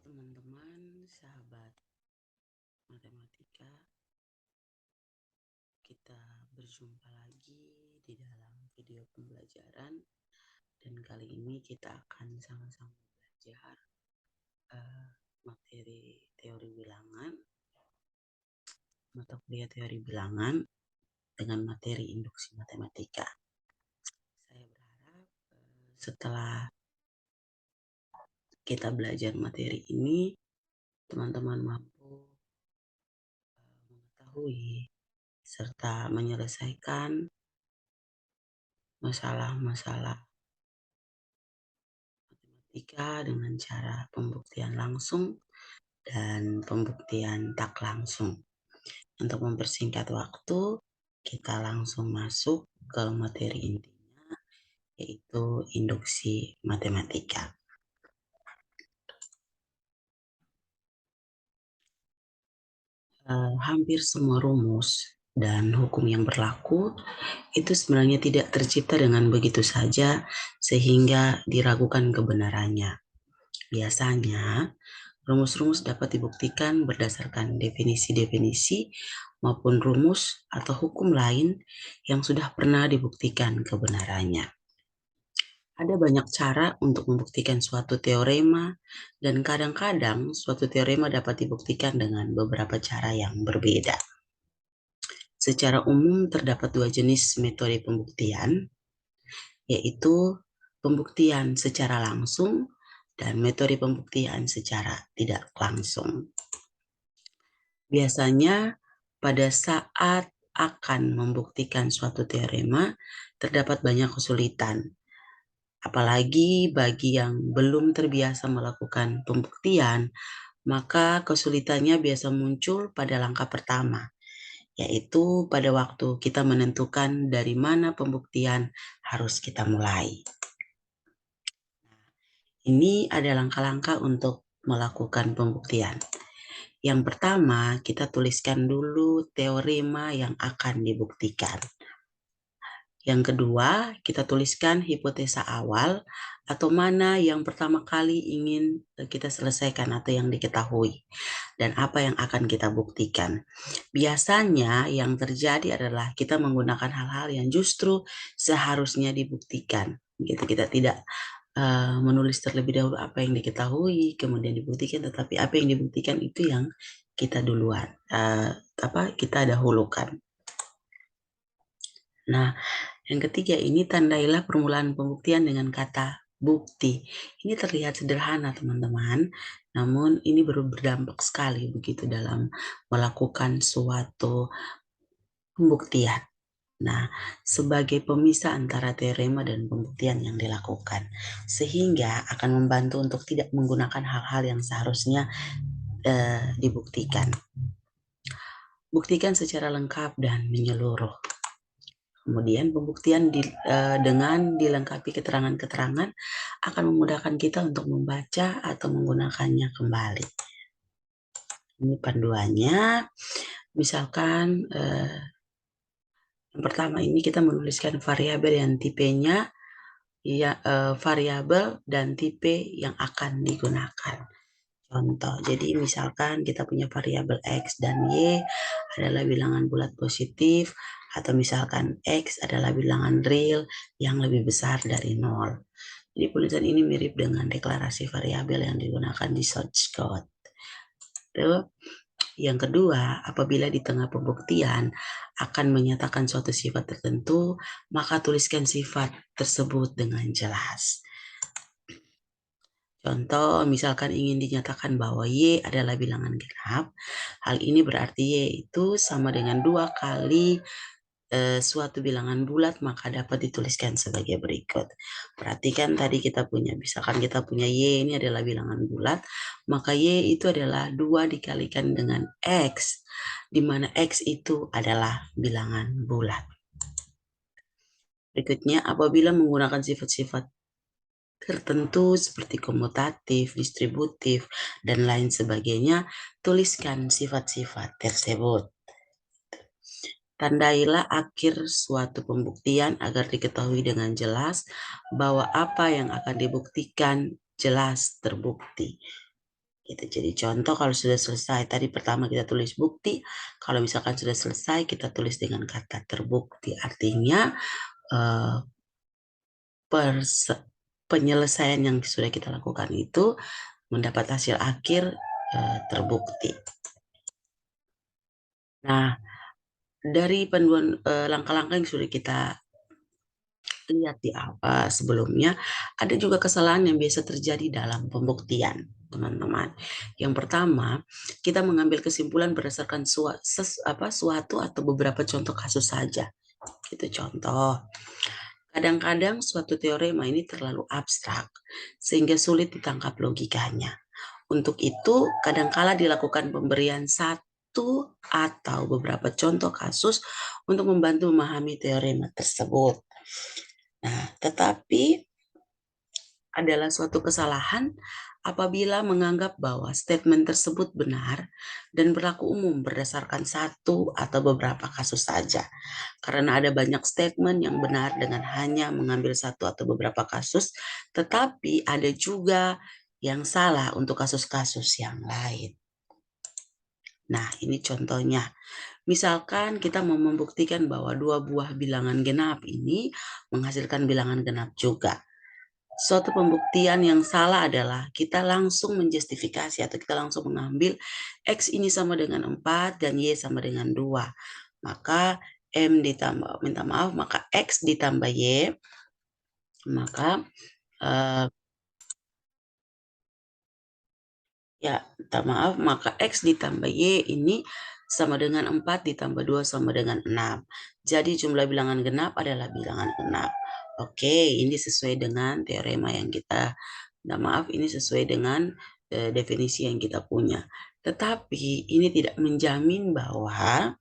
Teman-teman, sahabat matematika, kita berjumpa lagi di dalam video pembelajaran, dan kali ini kita akan sama-sama belajar materi teori bilangan, mata kuliah teori bilangan dengan materi induksi matematika. Saya berharap setelah kita belajar materi ini, teman-teman mampu mengetahui serta menyelesaikan masalah-masalah matematika dengan cara pembuktian langsung dan pembuktian tak langsung. Untuk mempersingkat waktu, kita langsung masuk ke materi intinya, yaitu induksi matematika. Hampir semua rumus dan hukum yang berlaku itu sebenarnya tidak tercipta dengan begitu saja sehingga diragukan kebenarannya. Biasanya, rumus-rumus dapat dibuktikan berdasarkan definisi-definisi maupun rumus atau hukum lain yang sudah pernah dibuktikan kebenarannya. Ada banyak cara untuk membuktikan suatu teorema, dan kadang-kadang suatu teorema dapat dibuktikan dengan beberapa cara yang berbeda. Secara umum, terdapat dua jenis metode pembuktian, yaitu pembuktian secara langsung dan metode pembuktian secara tidak langsung. Biasanya pada saat akan membuktikan suatu teorema, terdapat banyak kesulitan. Apalagi bagi yang belum terbiasa melakukan pembuktian, maka kesulitannya biasa muncul pada langkah pertama, yaitu pada waktu kita menentukan dari mana pembuktian harus kita mulai. Ini ada langkah-langkah untuk melakukan pembuktian. Yang pertama, kita tuliskan dulu teorema yang akan dibuktikan. Yang kedua, kita tuliskan hipotesa awal atau mana yang pertama kali ingin kita selesaikan atau yang diketahui, dan apa yang akan kita buktikan. Biasanya yang terjadi adalah kita menggunakan hal-hal yang justru seharusnya dibuktikan. Gitu, kita tidak menulis terlebih dahulu apa yang diketahui, kemudian dibuktikan, tetapi apa yang dibuktikan itu yang kita duluan, kita dahulukan. Nah, yang ketiga ini tandailah permulaan pembuktian dengan kata bukti. Ini terlihat sederhana, teman-teman, namun ini berdampak sekali begitu dalam melakukan suatu pembuktian. Nah, sebagai pemisah antara teorema dan pembuktian yang dilakukan, sehingga akan membantu untuk tidak menggunakan hal-hal yang seharusnya dibuktikan. Buktikan secara lengkap dan menyeluruh. Kemudian pembuktian dengan dilengkapi keterangan-keterangan akan memudahkan kita untuk membaca atau menggunakannya kembali. Ini panduannya. Misalkan yang pertama ini kita menuliskan variabel yang tipenya variabel dan tipe yang akan digunakan. Contoh, jadi misalkan kita punya variabel X dan Y adalah bilangan bulat positif, atau misalkan X adalah bilangan real yang lebih besar dari 0. Jadi tulisan ini mirip dengan deklarasi variabel yang digunakan di source code. Yang kedua, apabila di tengah pembuktian akan menyatakan suatu sifat tertentu, maka tuliskan sifat tersebut dengan jelas. Contoh, misalkan ingin dinyatakan bahwa Y adalah bilangan genap, hal ini berarti Y itu sama dengan 2 kali suatu bilangan bulat, maka dapat dituliskan sebagai berikut. Perhatikan tadi kita punya, misalkan kita punya Y ini adalah bilangan bulat, maka Y itu adalah 2 dikalikan dengan X, di mana X itu adalah bilangan bulat. Berikutnya, apabila menggunakan sifat-sifat tertentu seperti komutatif, distributif, dan lain sebagainya, tuliskan sifat-sifat tersebut. Tandailah akhir suatu pembuktian agar diketahui dengan jelas bahwa apa yang akan dibuktikan jelas terbukti. Gitu. Jadi contoh kalau sudah selesai, tadi pertama kita tulis bukti, kalau misalkan sudah selesai kita tulis dengan kata terbukti. Artinya eh, penyelesaian yang sudah kita lakukan itu mendapat hasil akhir terbukti. Nah, dari panduan langkah-langkah yang sudah kita lihat di awal sebelumnya, ada juga kesalahan yang biasa terjadi dalam pembuktian, teman-teman. Yang pertama, kita mengambil kesimpulan berdasarkan suatu atau beberapa contoh kasus saja. Itu contoh. Kadang-kadang suatu teorema ini terlalu abstrak, sehingga sulit ditangkap logikanya. Untuk itu, kadangkala dilakukan pemberian satu atau beberapa contoh kasus untuk membantu memahami teorema tersebut. Nah, tetapi adalah suatu kesalahan apabila menganggap bahwa statement tersebut benar dan berlaku umum berdasarkan satu atau beberapa kasus saja. Karena ada banyak statement yang benar dengan hanya mengambil satu atau beberapa kasus, tetapi ada juga yang salah untuk kasus-kasus yang lain. Nah, ini contohnya. Misalkan kita mau membuktikan bahwa dua buah bilangan genap ini menghasilkan bilangan genap juga. Suatu pembuktian yang salah adalah kita langsung menjustifikasi atau kita langsung mengambil X ini sama dengan 4 dan Y sama dengan 2. Maka M ditambah, maka X ditambah Y, maka maka X ditambah Y ini sama dengan 4 ditambah 2 sama dengan 6. Jadi jumlah bilangan genap adalah bilangan genap. Oke, ini sesuai dengan teorema yang kita, ini sesuai dengan definisi yang kita punya. Tetapi ini tidak menjamin bahwa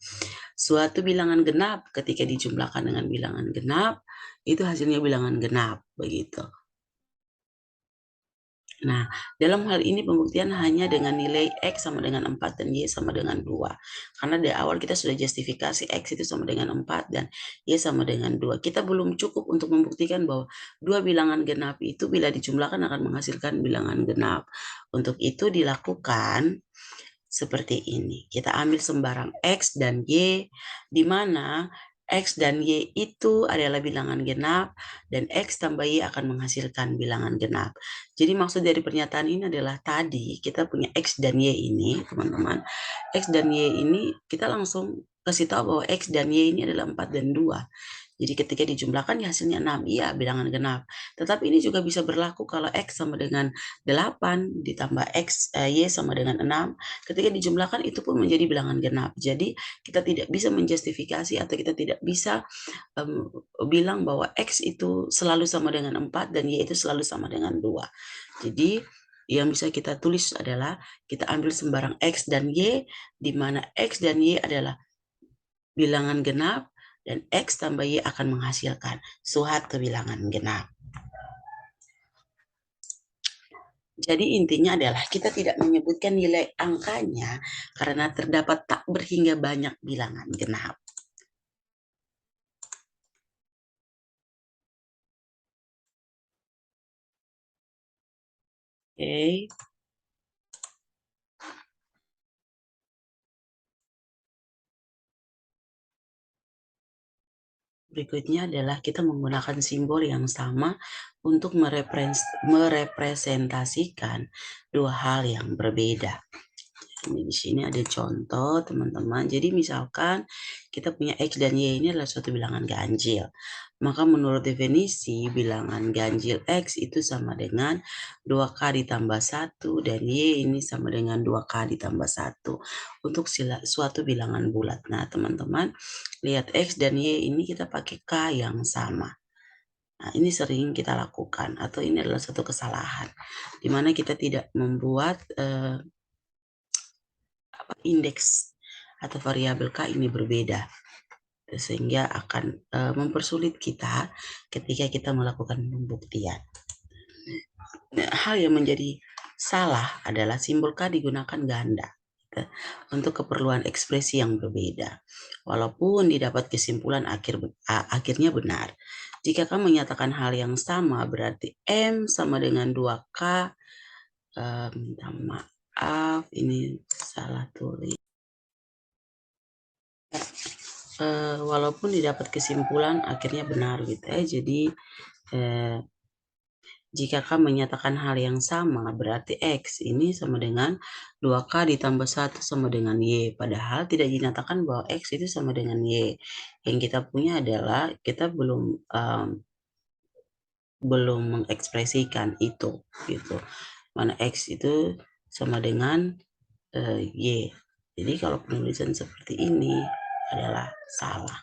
suatu bilangan genap ketika dijumlahkan dengan bilangan genap, itu hasilnya bilangan genap, begitu. Nah, dalam hal ini pembuktian hanya dengan nilai X sama dengan 4 dan Y sama dengan 2. Karena di awal kita sudah justifikasi X itu sama dengan 4 dan Y sama dengan 2. Kita belum cukup untuk membuktikan bahwa dua bilangan genap itu bila dijumlahkan akan menghasilkan bilangan genap. Untuk itu dilakukan seperti ini. Kita ambil sembarang X dan Y, di mana X dan Y itu adalah bilangan genap, dan X tambah Y akan menghasilkan bilangan genap. Jadi maksud dari pernyataan ini adalah tadi kita punya X dan Y ini, teman-teman. X dan Y ini kita langsung kasih tahu bahwa X dan Y ini adalah 4 dan 2. Jadi ketika dijumlahkan ya hasilnya 6, iya bilangan genap. Tetapi ini juga bisa berlaku kalau X sama dengan 8 ditambah Y sama dengan 6. Ketika dijumlahkan itu pun menjadi bilangan genap. Jadi kita tidak bisa menjustifikasi atau kita tidak bisa bilang bahwa X itu selalu sama dengan 4 dan Y itu selalu sama dengan 2. Jadi yang bisa kita tulis adalah kita ambil sembarang X dan Y, di mana X dan Y adalah bilangan genap, dan X tambah Y akan menghasilkan suatu bilangan genap. Jadi intinya adalah kita tidak menyebutkan nilai angkanya karena terdapat tak berhingga banyak bilangan genap. Oke. Berikutnya adalah kita menggunakan simbol yang sama untuk merepresentasikan dua hal yang berbeda. Ini di sini ada contoh, teman-teman. Jadi misalkan kita punya X dan Y ini adalah suatu bilangan ganjil. Maka menurut definisi bilangan ganjil X itu sama dengan 2K ditambah 1 dan Y ini sama dengan 2K ditambah 1 untuk suatu bilangan bulat. Nah, teman-teman, lihat X dan Y ini kita pakai K yang sama. Nah, ini sering kita lakukan atau ini adalah satu kesalahan di mana kita tidak membuat indeks atau variabel K ini berbeda, sehingga akan mempersulit kita ketika kita melakukan pembuktian. Nah, hal yang menjadi salah adalah simbol K digunakan ganda untuk keperluan ekspresi yang berbeda. Walaupun didapat kesimpulan akhirnya benar. Jika K menyatakan hal yang sama, berarti M sama dengan 2K Maaf, ini salah tulis. Walaupun didapat kesimpulan akhirnya benar gitu ya. Jadi jika K menyatakan hal yang sama, berarti X ini sama dengan 2K ditambah 1 sama dengan Y. Padahal tidak dinyatakan bahwa X itu sama dengan Y. Yang kita punya adalah kita belum mengekspresikan itu gitu. Mana X itu sama dengan Y. Jadi kalau penulisan seperti ini adalah salah.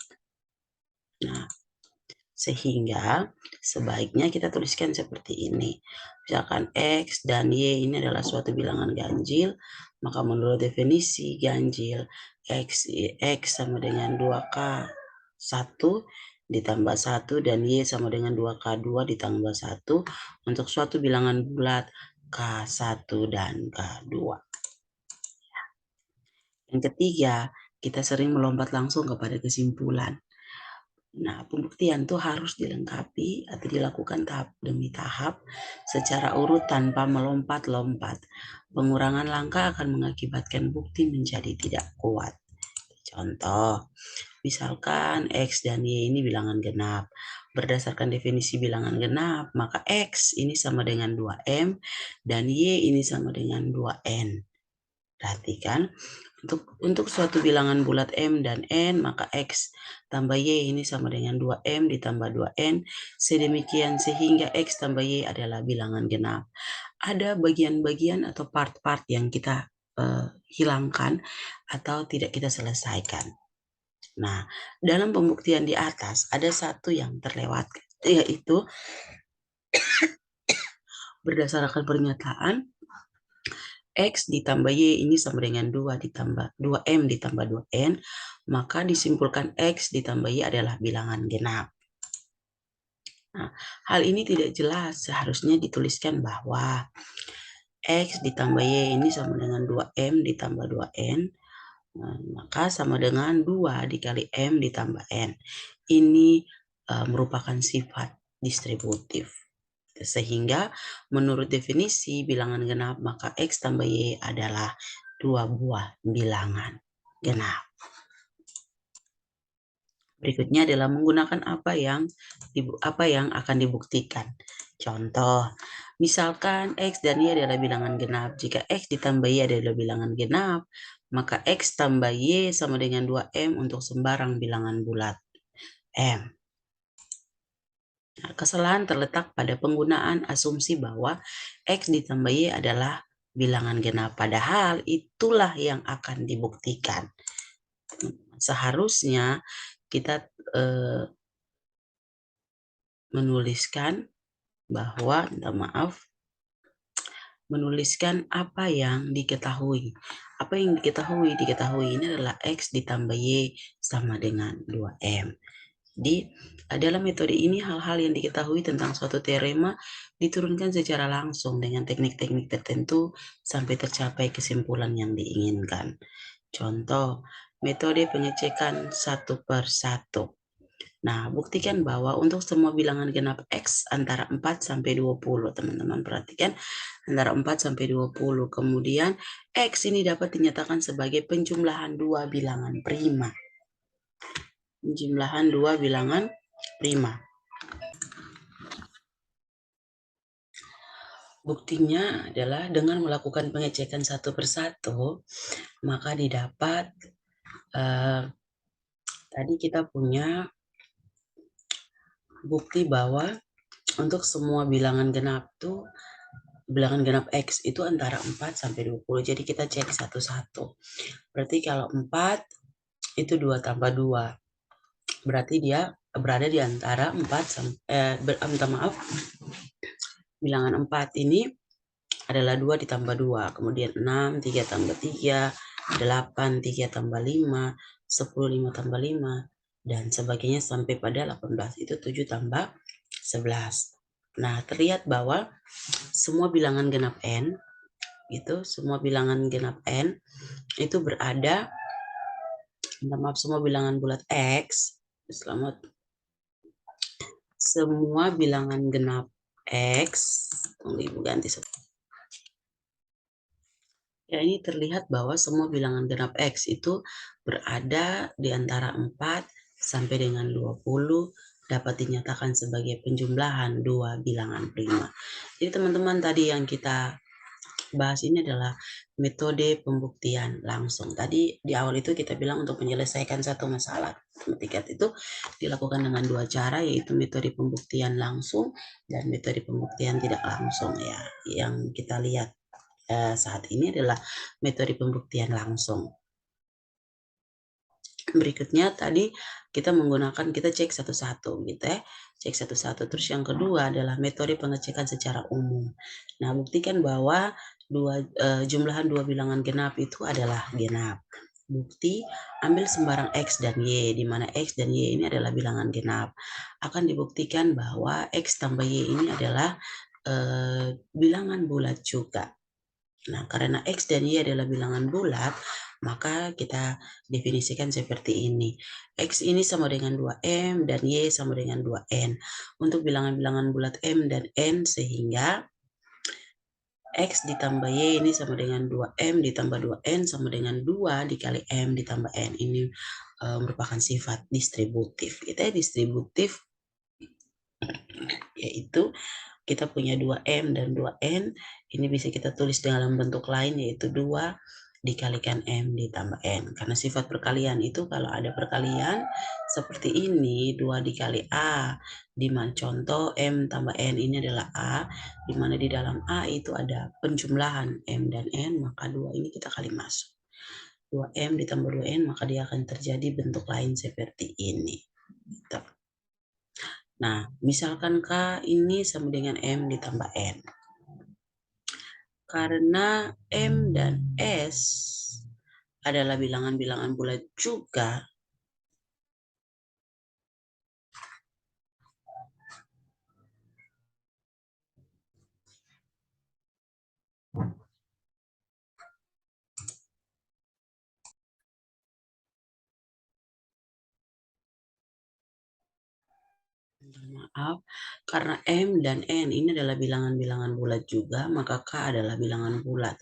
Nah, sehingga sebaiknya kita tuliskan seperti ini. Misalkan X dan Y ini adalah suatu bilangan ganjil, maka menurut definisi ganjil, X sama dengan 2K 1 ditambah 1 dan Y sama dengan 2K 2 ditambah 1 untuk suatu bilangan bulat K1 dan K2. Yang ketiga, kita sering melompat langsung kepada kesimpulan. Nah, pembuktian itu harus dilengkapi atau dilakukan tahap demi tahap secara urut tanpa melompat-lompat. Pengurangan langkah akan mengakibatkan bukti menjadi tidak kuat. Contoh, misalkan X dan Y ini bilangan genap. Berdasarkan definisi bilangan genap, maka X ini sama dengan 2M dan Y ini sama dengan 2N. Perhatikan, untuk suatu bilangan bulat M dan N, maka X tambah Y ini sama dengan 2M ditambah 2N, sedemikian sehingga X tambah Y adalah bilangan genap. Ada bagian-bagian atau part-part yang kita hilangkan atau tidak kita selesaikan. Nah, dalam pembuktian di atas ada satu yang terlewatkan, yaitu berdasarkan pernyataan X ditambah Y ini sama dengan 2M ditambah 2N, maka disimpulkan X ditambah Y adalah bilangan genap. Nah, hal ini tidak jelas, seharusnya dituliskan bahwa X ditambah Y ini sama dengan 2M ditambah 2N, maka sama dengan 2 dikali M ditambah N. Ini merupakan sifat distributif. Sehingga menurut definisi bilangan genap, maka X tambah Y adalah 2 buah bilangan genap. Berikutnya adalah menggunakan apa yang akan dibuktikan. Contoh, misalkan X dan Y adalah bilangan genap. Jika X ditambah Y adalah bilangan genap, maka X tambah Y sama dengan 2M untuk sembarang bilangan bulat M. Nah, kesalahan terletak pada penggunaan asumsi bahwa X ditambah Y adalah bilangan genap. Padahal itulah yang akan dibuktikan. Seharusnya kita menuliskan bahwa, menuliskan apa yang diketahui. Apa yang diketahui ini adalah X ditambah Y sama dengan 2M. Jadi, dalam metode ini hal-hal yang diketahui tentang suatu teorema diturunkan secara langsung dengan teknik-teknik tertentu sampai tercapai kesimpulan yang diinginkan. Contoh, metode pengecekan 1 per 1. Nah, buktikan bahwa untuk semua bilangan genap X antara 4 sampai 20. Teman-teman perhatikan, antara 4 sampai 20. Kemudian, X ini dapat dinyatakan sebagai penjumlahan dua bilangan prima. Penjumlahan dua bilangan prima. Buktinya adalah dengan melakukan pengecekan 1 per 1, maka didapat tadi kita punya bukti bahwa untuk semua bilangan genap X itu antara 4 sampai 20. Jadi kita cek satu-satu. Berarti kalau 4 itu 2 tambah 2. Berarti dia berada di antara 4 bilangan 4 ini adalah 2 ditambah 2. Kemudian 6, 3 tambah 3, 8, 3 tambah 5, 10, 5 tambah 5, dan sebagainya sampai pada 18. Itu 7 tambah 11. Nah, terlihat bahwa semua bilangan genap N, semua bilangan genap N itu berada, semua bilangan bulat X, semua bilangan genap X, tunggu Ibu ganti Ya, ini terlihat bahwa semua bilangan genap X itu berada di antara 4 sampai dengan 20 dapat dinyatakan sebagai penjumlahan dua bilangan prima. Jadi teman-teman, tadi yang kita bahas ini adalah metode pembuktian langsung. Tadi di awal itu kita bilang untuk menyelesaikan satu masalah matematika itu dilakukan dengan dua cara, yaitu metode pembuktian langsung dan metode pembuktian tidak langsung ya. Yang kita lihat saat ini adalah metode pembuktian langsung. Berikutnya tadi kita cek satu-satu gitu ya. Cek satu-satu. Terus yang kedua adalah metode pengecekan secara umum. Nah, buktikan bahwa jumlahan dua bilangan genap itu adalah genap. Bukti, ambil sembarang X dan Y, di mana X dan Y ini adalah bilangan genap. Akan dibuktikan bahwa X tambah Y ini adalah bilangan bulat juga. Nah, karena X dan Y adalah bilangan bulat, maka kita definisikan seperti ini. X ini sama dengan 2M dan Y sama dengan 2N. Untuk bilangan-bilangan bulat M dan N, sehingga X ditambah Y ini sama dengan 2M ditambah 2N sama dengan 2 dikali M ditambah N. Ini merupakan sifat distributif. Kita distributif yaitu kita punya 2M dan 2N, ini bisa kita tulis dalam bentuk lain, yaitu 2 dikalikan M ditambah N. Karena sifat perkalian itu kalau ada perkalian seperti ini, 2 dikali A, di mana contoh M tambah N ini adalah A, di mana di dalam A itu ada penjumlahan M dan N, maka 2 ini kita kali masuk. 2M ditambah 2N, maka dia akan terjadi bentuk lain seperti ini. Gitu. Nah, misalkan K ini sama dengan M ditambah N. Karena M dan S adalah bilangan-bilangan bulat juga, maaf, karena M dan N ini adalah bilangan-bilangan bulat juga, maka K adalah bilangan bulat.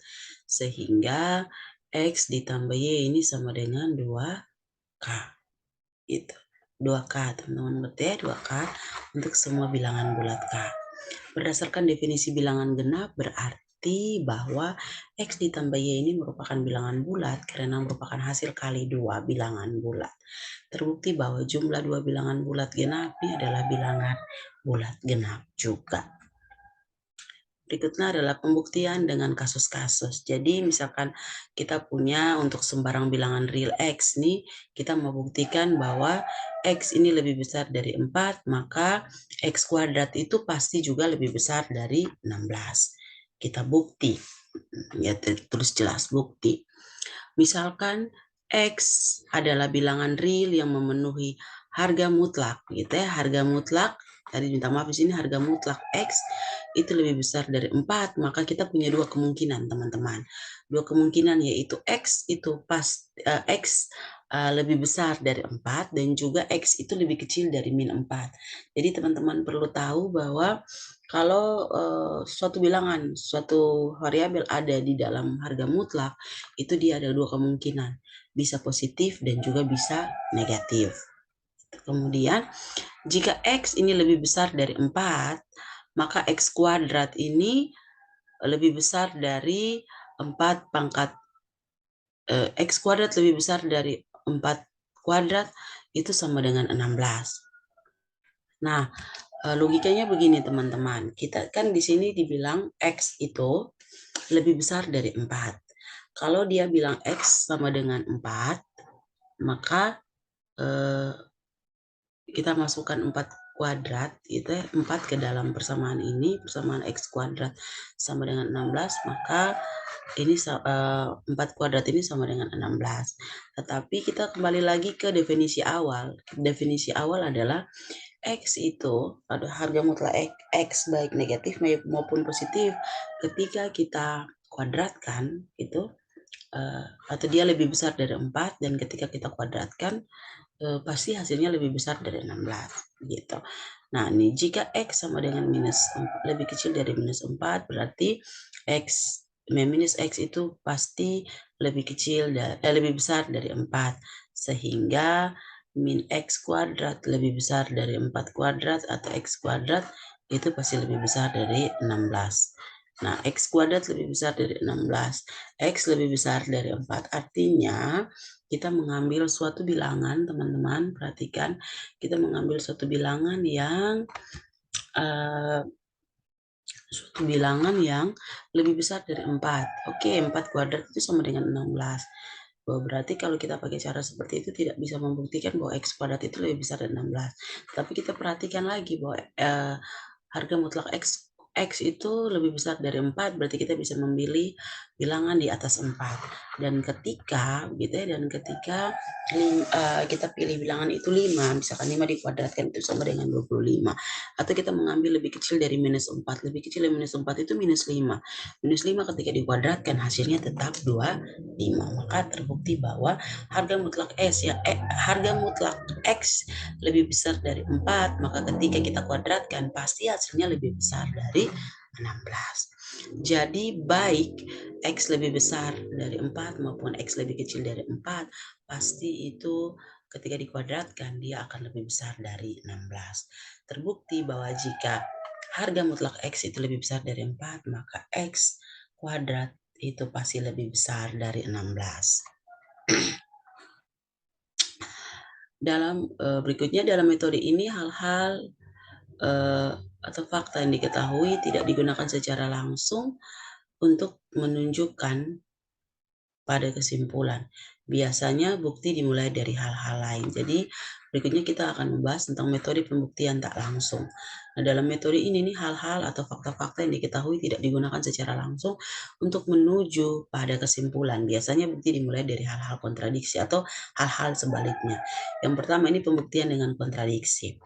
Sehingga X ditambah Y ini sama dengan 2K. Gitu. 2K, teman-teman, berarti ya 2K untuk semua bilangan bulat K. Berdasarkan definisi bilangan genap, berarti bahwa X ditambah Y ini merupakan bilangan bulat karena merupakan hasil kali dua bilangan bulat. Terbukti bahwa jumlah dua bilangan bulat genap ini adalah bilangan bulat genap juga. Berikutnya adalah pembuktian dengan kasus-kasus. Jadi misalkan kita punya untuk sembarang bilangan real X nih, kita mau buktikan bahwa X ini lebih besar dari 4, maka X kuadrat itu pasti juga lebih besar dari 16. Kita bukti, ya terus jelas bukti. Misalkan X adalah bilangan real yang memenuhi harga mutlak, gitu ya, harga mutlak, tadi minta maaf di sini harga mutlak X itu lebih besar dari 4, maka kita punya dua kemungkinan, teman-teman. Dua kemungkinan yaitu X itu X lebih besar dari 4 dan juga X itu lebih kecil dari min 4. Jadi teman-teman perlu tahu bahwa kalau suatu bilangan, suatu variabel ada di dalam harga mutlak, itu dia ada dua kemungkinan, bisa positif dan juga bisa negatif. Kemudian jika X ini lebih besar dari 4, maka X kuadrat ini lebih besar dari 4 pangkat X kuadrat lebih besar dari 4 kuadrat, itu sama dengan 16. Nah, logikanya begini teman-teman, kita kan di sini dibilang X itu lebih besar dari 4. Kalau dia bilang X sama dengan 4, maka kita masukkan 4 kuadrat, itu 4 ke dalam persamaan ini, persamaan X kuadrat sama dengan 16, maka ini 4 kuadrat ini sama dengan 16. Tetapi kita kembali lagi ke definisi awal. Definisi awal adalah X itu ada harga mutlak X baik negatif maupun positif. Ketika kita kuadratkan itu atau dia lebih besar dari 4, dan ketika kita kuadratkan pasti hasilnya lebih besar dari 16 gitu. Nah, jika X sama dengan lebih kecil dari minus 4, berarti X minus X itu pasti lebih besar dari 4, sehingga min X kuadrat lebih besar dari 4 kuadrat atau X kuadrat itu pasti lebih besar dari 16. Nah, X kuadrat lebih besar dari 16, X lebih besar dari 4. Artinya, kita mengambil suatu bilangan, teman-teman, perhatikan, kita mengambil suatu bilangan yang suatu bilangan yang lebih besar dari 4. Oke, 4 kuadrat itu sama dengan 16. Berarti kalau kita pakai cara seperti itu tidak bisa membuktikan bahwa X kuadrat itu lebih besar dari 16. Tapi kita perhatikan lagi bahwa harga mutlak X itu lebih besar dari 4, berarti kita bisa memilih bilangan di atas 4. Dan ketika kita pilih bilangan itu 5, misalkan 5 dikuadratkan itu sama dengan 25. Atau kita mengambil lebih kecil dari minus 4. Lebih kecil dari minus 4 itu minus 5. Minus 5 ketika dikuadratkan hasilnya tetap 25. Maka terbukti bahwa harga mutlak X lebih besar dari 4, maka ketika kita kuadratkan pasti hasilnya lebih besar dari 16. Jadi baik X lebih besar dari 4 maupun X lebih kecil dari 4, pasti itu ketika dikuadratkan dia akan lebih besar dari 16. Terbukti bahwa jika harga mutlak X itu lebih besar dari 4, maka X kuadrat itu pasti lebih besar dari 16. Berikutnya dalam metode ini hal-hal atau fakta yang diketahui tidak digunakan secara langsung untuk menunjukkan pada kesimpulan. Biasanya bukti dimulai dari hal-hal lain. Jadi berikutnya kita akan membahas tentang metode pembuktian tak langsung. Nah, dalam metode ini nih hal-hal atau fakta-fakta yang diketahui tidak digunakan secara langsung untuk menuju pada kesimpulan. Biasanya bukti dimulai dari hal-hal kontradiksi atau hal-hal sebaliknya. Yang pertama ini pembuktian dengan kontradiksi.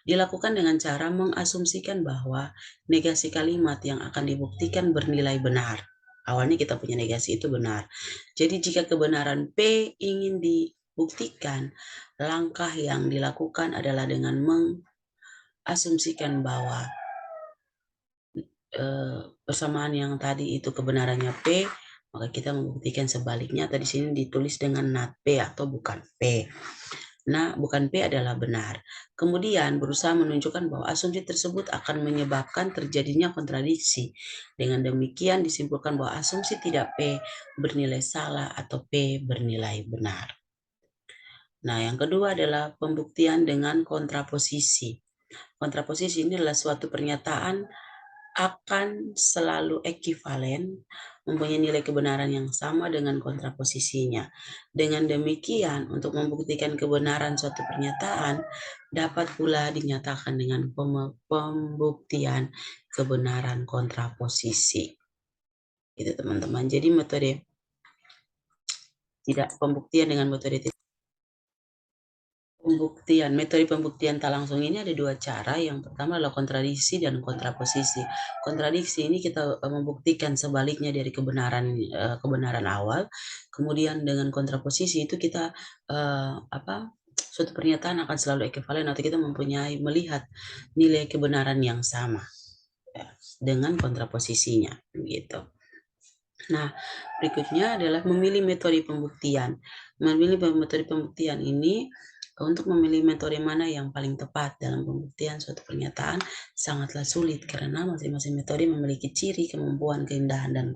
Dilakukan dengan cara mengasumsikan bahwa negasi kalimat yang akan dibuktikan bernilai benar. Awalnya kita punya negasi itu benar. Jadi jika kebenaran P ingin dibuktikan, langkah yang dilakukan adalah dengan mengasumsikan bahwa persamaan yang tadi itu kebenarannya P, maka kita membuktikan sebaliknya. Tadi sini ditulis dengan not P atau bukan P. Nah, bukan P adalah benar. Kemudian berusaha menunjukkan bahwa asumsi tersebut akan menyebabkan terjadinya kontradiksi. Dengan demikian disimpulkan bahwa asumsi tidak P bernilai salah atau P bernilai benar. Nah, yang kedua adalah pembuktian dengan kontraposisi. Kontraposisi ini adalah suatu pernyataan akan selalu ekivalen, mempunyai nilai kebenaran yang sama dengan kontraposisinya. Dengan demikian, untuk membuktikan kebenaran suatu pernyataan, dapat pula dinyatakan dengan pembuktian kebenaran kontraposisi. Itu teman-teman. Jadi pembuktian dengan metode metode pembuktian tak langsung ini ada dua cara. Yang pertama adalah kontradiksi dan kontraposisi. Kontradiksi ini kita membuktikan sebaliknya dari kebenaran awal. Kemudian dengan kontraposisi itu kita suatu pernyataan akan selalu ekivalen atau kita melihat nilai kebenaran yang sama dengan kontraposisinya gitu. Nah, berikutnya adalah memilih metode pembuktian. Memilih metode pembuktian ini untuk memilih metode mana yang paling tepat dalam pembuktian suatu pernyataan sangatlah sulit karena masing-masing metode memiliki ciri, kemampuan, keindahan, dan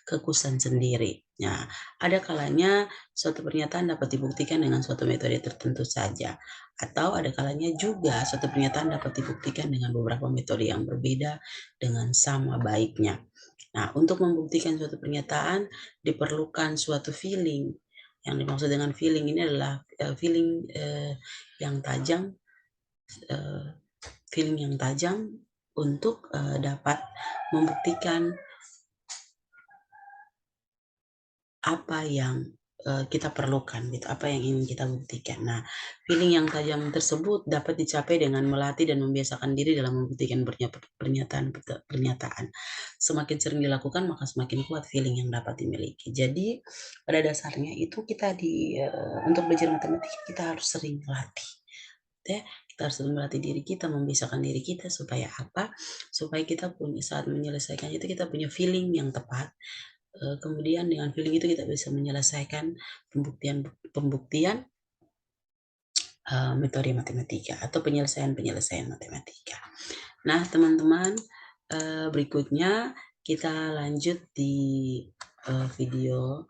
kekhususan sendiri. Nah, ada kalanya suatu pernyataan dapat dibuktikan dengan suatu metode tertentu saja, atau ada kalanya juga suatu pernyataan dapat dibuktikan dengan beberapa metode yang berbeda dengan sama baiknya. Nah, untuk membuktikan suatu pernyataan diperlukan suatu feeling. Yang dimaksud dengan feeling ini adalah feeling yang tajam untuk dapat membuktikan apa yang kita perlukan, gitu, apa yang ingin kita buktikan. Nah, feeling yang tajam tersebut dapat dicapai dengan melatih dan membiasakan diri dalam membuktikan pernyataan. Semakin sering dilakukan, maka semakin kuat feeling yang dapat dimiliki. Jadi, pada dasarnya itu kita untuk belajar matematika kita harus sering latih. Ya, kita harus melatih diri kita, membiasakan diri kita supaya apa? Supaya kita saat menyelesaikan itu kita punya feeling yang tepat Kemudian dengan feeling itu kita bisa menyelesaikan pembuktian metode matematika atau penyelesaian matematika. Nah, teman-teman, berikutnya kita lanjut di video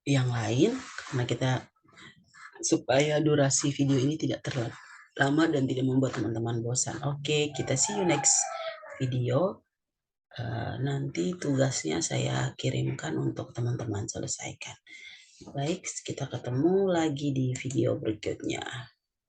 yang lain, karena kita supaya durasi video ini tidak terlalu lama dan tidak membuat teman-teman bosan. Oke, kita see you next video. Nanti tugasnya saya kirimkan untuk teman-teman selesaikan. Baik, kita ketemu lagi di video berikutnya.